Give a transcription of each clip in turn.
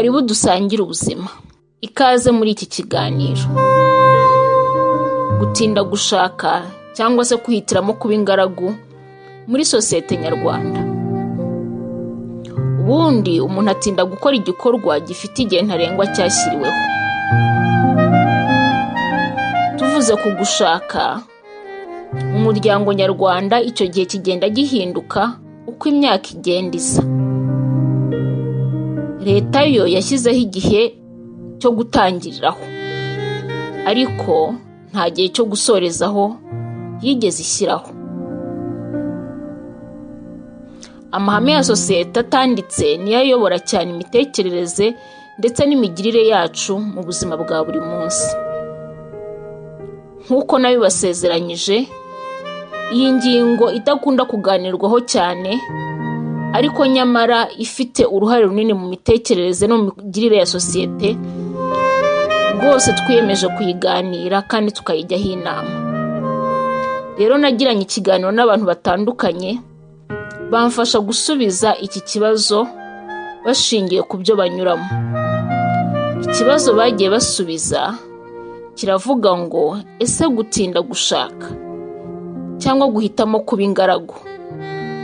Karibu dusangire ubuzima. Ikaze muri iki kiganiro. Gutinda gushaka cyangwa se kwihitiramo kuba ingaragu muri sosiyete nyarwanda. Ubundi umuntu atinda gukora igikorwa gifite igihe ntarengwa cyashyiriweho. Tuvuze ku gushaka, mu muryango nyarwanda icyo gihe kigenda gihinduka uko imyaka igenda iza. Leta yo yashyizeho igihe cyo gutangiriraho, ariko nta gihe cyo gusorezaho yigeze ishyiraho. Amahame ya sosiyete atanditse niyo ayobora cyane imitekerereze ndetse n'imigirire yacu mu buzima bwa buri munsi. Nk'uko nabibasezeranyije, iyi ngingo idakunda kuganirwaho cyane, ariko nyamara ifite uruhare runini mu mitekerereze no mu migirire ya sosiyete, rwose twiyemeje kuyiganira kandi tukayijyaho inama. Rero nagiranye ikiganiro n'abantu batandukanye bamfasha gusubiza iki kibazo bashingiye ku byo banyuramo. Ikibazo bagiye basubiza kiravuga ngo ese gutinda gushaka cyangwa guhitamo kuba ingaragu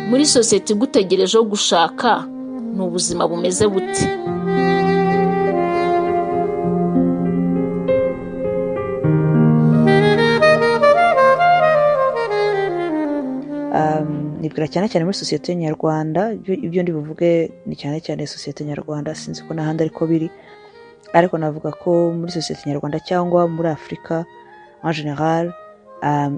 muri sosiyete igutegerejeho gushaka ni ubuzima bumeze bute? Nibwira cyane cyane muri sosiyete nyarwanda, ibyo ndi buvuge ni cyane cyane sosiyete nyarwanda, sinzi ko n'ahandi ariko biri, ariko navuga ko muri sosiyete nyarwanda cyangwa muri Afurika en general,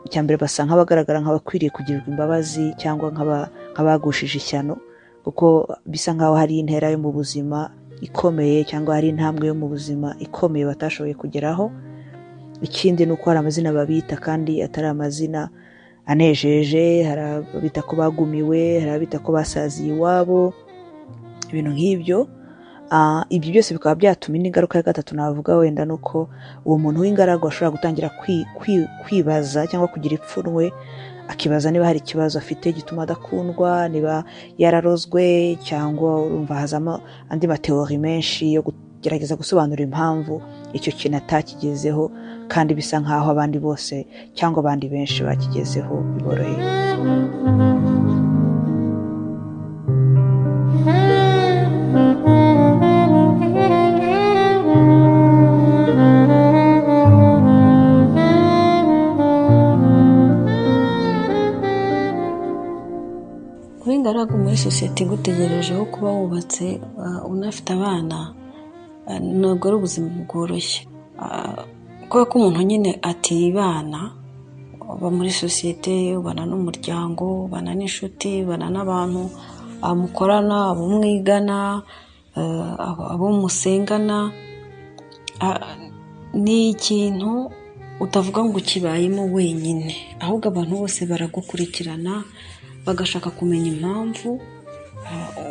icyambere basa nk'abagaragara nk'abakwiriye kugirirwa imbabazi cyangwa nk'abagushije ishyano, kuko bisa nk'aho hari intera yo mu buzima ikomeye cyangwa hari intambwe yo mu buzima ikomeye batashoboye kugeraho. Ikindi ni uko hari amazina babita kandi atari amazina anejeje, hari abita ko bagumiwe, hari abita ko basaziye iwabo, ibintu nk'ibyo. Ibyo byose bikaba byatuma n'ingaruka ya gatatu navuga wenda nuko uwo muntu w'ingaragu ashobora gutangira kwibaza cyangwa kugira ipfunwe, akibaza niba hari ikibazo afite gituma adakundwa, niba yararozwe, cyangwa urumva hazamo andi mateori menshi yo kugerageza gusobanura impamvu icyo kintu atakigezeho, kandi bisa nkaho abandi bose cyangwa abandi benshi bakigezeho biboroheye. Kuba ingaragu muri sosiyete igutegerejeho kuba wubatse unafite abana ntabwo ari ubuzima bworoshye, kubera ko umuntu nyine atibana, uba muri sosiyete, ubana n'umuryango, ubana n'inshuti, ubana n'abantu mukorana, abo mwigana, abo musengana. Ni ikintu utavuga ngo kibayemo wenyine, ahubwo abantu bose baragukurikirana bagashaka kumenya impamvu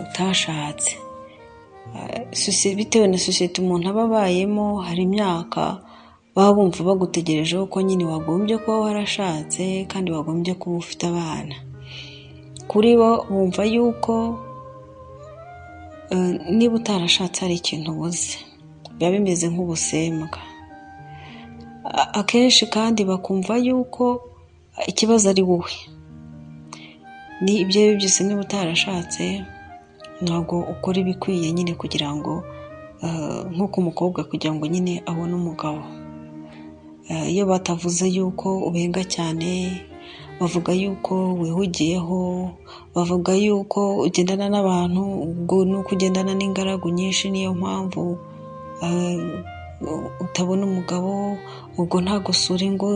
utashatse. Bitewe na sosiyete umuntu aba abayemo, hari imyaka baba bumva bagutegerejeho ko nyine wagombye kuba warashatse kandi wagombye kuba ufite abana. Kuri bo bumva yuko niba utarashatse hari ikintu ubuze, biba bimeze nk'ubusembwa. Akenshi kandi bakumva yuko ikibazo ari wowe. Ni ibyo byose, niba utarashatse ntabwo ukora ibikwiye nyine kugira ngo nk'uko umukobwa kugira ngo nyine abone umugabo. Iyo batavuze yuko ubenga cyane, bavuga yuko wihugiyeho, bavuga yuko ugendana n'abantu, ubwo ni uko ugendana n'ingaragu nyinshi, niyo mpamvu utabona umugabo, ubwo ntabwo usura ingo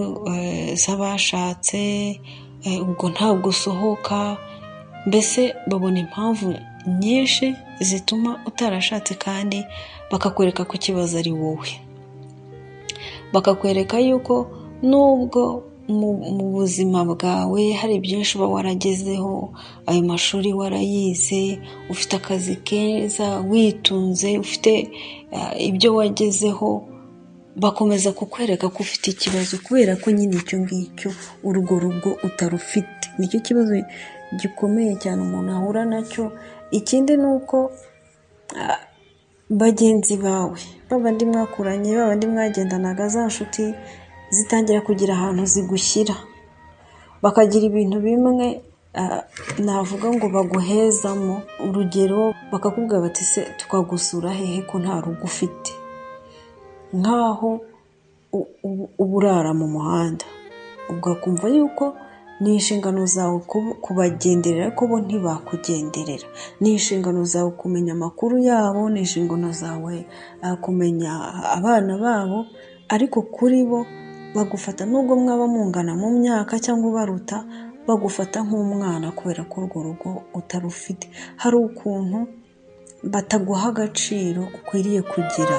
z'abashatse, ubwo ntabwo usohoka. Mbese babona impamvu nyinshi zituma utarashatse, kandi bakakwereka ko ikibazo ari wowe. Bakakwereka yuko nubwo mu buzima bwawe hari byinshi uba waragezeho, ayo mashuri warayize, ufite akazi keza, witunze, ufite ibyo wagezeho, bakomeza kukwereka ko ufite ikibazo, kubera ko nyine icyo ngicyo urwo rugo utarufite. Nicyo kibazo gikomeye cyane umuntu ahura nacyo. Ikindi ni uko bagenzi bawe, babandi mwakuranye, babandi mwagendanaga, za nshuti zitangira kugira ahantu zigushyira, bakagira ibintu bimwe navuga ngo baguhezamo. Urugero bakakubwira bati se tukagusura hehe ko nta rugo ufite, nk'aho uburara mu muhanda, ugakumva yuko ni inshingano zawe kubagenderera ariko bo ntibakugenderera. Ni inshingano zawe kumenya amakuru yabo, ni inshingano zawe kumenya abana babo, ariko kuri bo bagufata nubwo mwaba mungana mu myaka cyangwa ubaruta, bagufata nk'umwana kubera ko urwo rugo utarufite. Hari ukuntu bataguha agaciro ukwiriye kugira.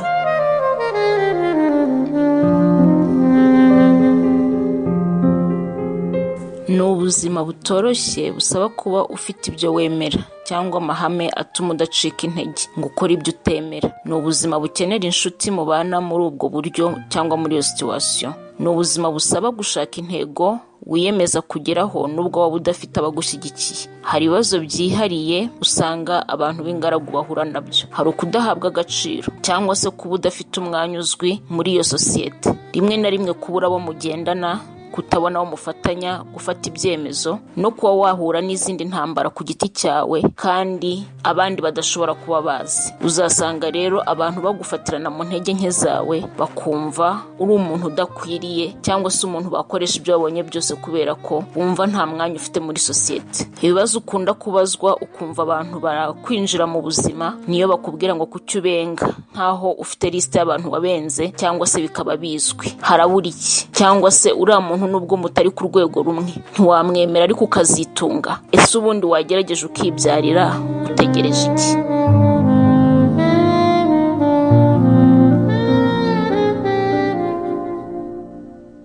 Ni ubuzima butoroshye busaba kuba ufite ibyo wemera cyangwa amahame atuma udacika intege ngo ukore ibyo utemera. Ni ubuzima bukenera inshuti mubana muri ubwo buryo cyangwa muri iyo situation. Ni ubuzima busaba gushaka intego wiyemeza kugeraho nubwo waba udafite abagushyigikiye. Hari ibibazo byihariye usanga abantu b'ingaragu bahura nabyo. Hari ukudahabwa agaciro cyangwa se kuba udafite umwanya uzwi muri iyo sosiyete. Rimwe na rimwe kubura abo mugendana, kutabona aho mufatanya, gufata ibyemezo, no kuba wahura n'izindi ntambara ku giti cyawe kandi abandi badashobora kuba bazi. Uzasanga rero abantu bagufatirana mu ntege nke zawe, bakumva uri umuntu udakwiriye cyangwa se umuntu bakoresha ibyo babonye byose kubera ko bumva nta mwanya ufite muri sosiyete. Ibibazo ukunda kubazwa ukumva abantu barakwinjira mu buzima niyo bakubwira ngo kuki ubenga, nkaho ufite liste y'abantu wabenze cyangwa se bikaba bizwi. Harabura iki cyangwa se uriya muntu nubwo mutari ku rwego rumwe ntiwamwemera ariko ukazitunga. Ese ubundi wagerageje ukibyarira, utegereje iki?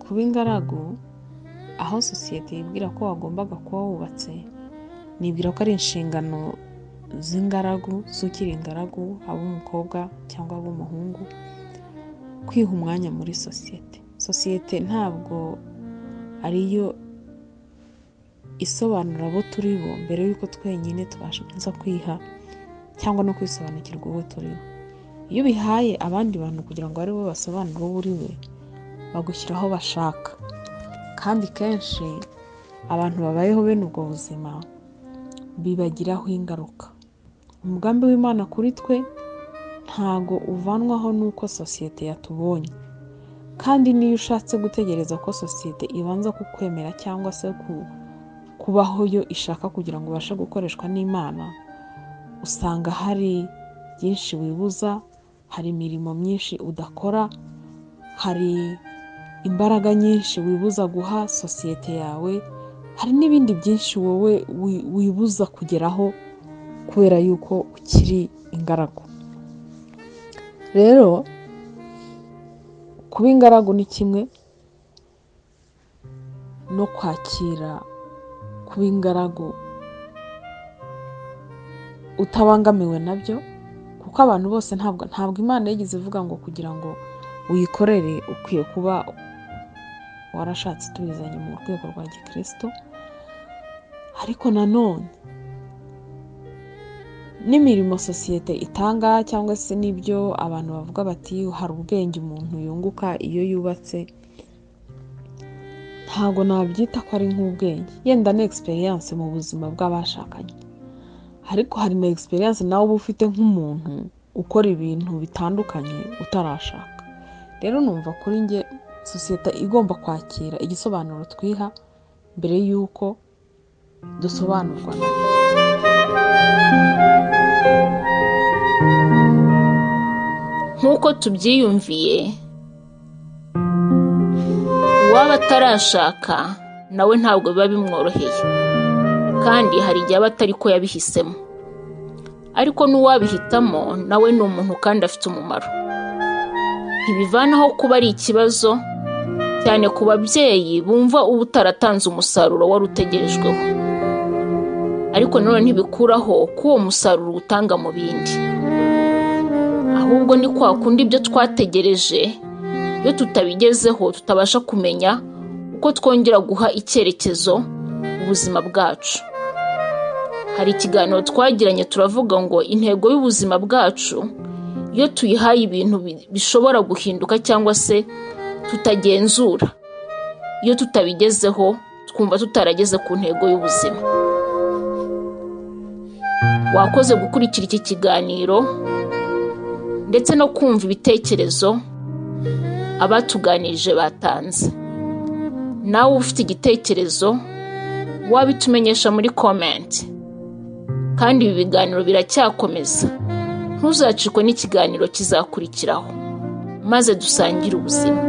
Kuba ingaragu, aho sosiyete yibwira ko wagombaga kuba wubatse, nibwira ko ari inshingano z'ingaragu, z'ukiri ingaragu, ab'umukobwa cyangwa ab'umuhungu, kwiha umwanya muri sosiyete. Sosiyete ntabwo ariyo isobanura abo turi bo mbere y'uko twenyine tubasha kwiha cyangwa no kwisobanukirwa uwo turi bo. Iyo bihaye abandi bantu kugira ngo ari bo basobanure uwo uri we, bagushyira aho bashaka. Kandi kenshi abantu babayeho bene ubwo buzima bibagiraho ingaruka. Umugambi w'Imana kuri twe ntago uvanwaho n'uko sosiyete yatubonye. Kandi niyo ushatse gutegereza ko sosiyete ibanza kukwemera cyangwa se kubaho yo ishaka kugira ngo ubashe gukoreshwa n'Imana, usanga hari byinshi wibuza, hari imirimo myinshi udakora, hari imbaraga nyinshi wibuza guha sosiyete yawe, hari n'ibindi byinshi wowe wibuza kugeraho kubera yuko ukiri ingaragu. Rero kuba ingaragu ni kimwe no kwakira kuba ingaragu utabangamiwe nabyo, kuko abantu bose ntabwo Imana yigeze ivuga ngo kugira ngo uyikorere ukwiye kuba warashatse tubizanye mu rwego rwa gikristo. Ariko nanone n'imirimo sosiyete itanga cyangwa se n'ibyo abantu bavuga bati hari ubwenge umuntu yunguka iyo yubatse, ntago nabyita ko ari nk'ubwenge. Yenda ni experience mu buzima bw'abashakanye, ariko hari na experience nawe uba ufite nk'umuntu ukora ibintu bitandukanye utarashaka. Rero numva kuri nge sosiyete igomba kwakira igisobanuro twiha mbere y'uko dusobanurwa nayo. Nk'uko tubyiyumviye, uwaba atarashaka nawe ntabwo biba bimworoheye, kandi hari igihe aba atari ko yabihisemo. Ariko n'uwabihitamo nawe ni umuntu kandi afite umumaro. Ntibivanaho kuba ari ikibazo, cyane ku babyeyi bumva uba utaratanze umusaruro wari utegerejweho. Ariko nanone ntibikuraho ko uwo musaruro utanga mu bindi. Ahubwo ni kwa kundi ibyo twategereje iyo tutabigezeho tutabasha kumenya uko twongera guha icyerekezo ubuzima bwacu. Hari ikiganiro twagiranye turavuga ngo intego y'ubuzima bwacu iyo tuyihaye ibintu bishobora guhinduka cyangwa se tutagenzura, iyo tutabigezeho twumva tutarageze ku ntego y'ubuzima. Wakoze gukurikira iki kiganiro ndetse no kumva ibitekerezo abatuganirije batanze. Nawe ufite igitekerezo wabitumenyesha muri comment, kandi ibi biganiro biracyakomeza. Ntuzacikwe n'ikiganiro kizakurikiraho, maze dusangire ubuzima.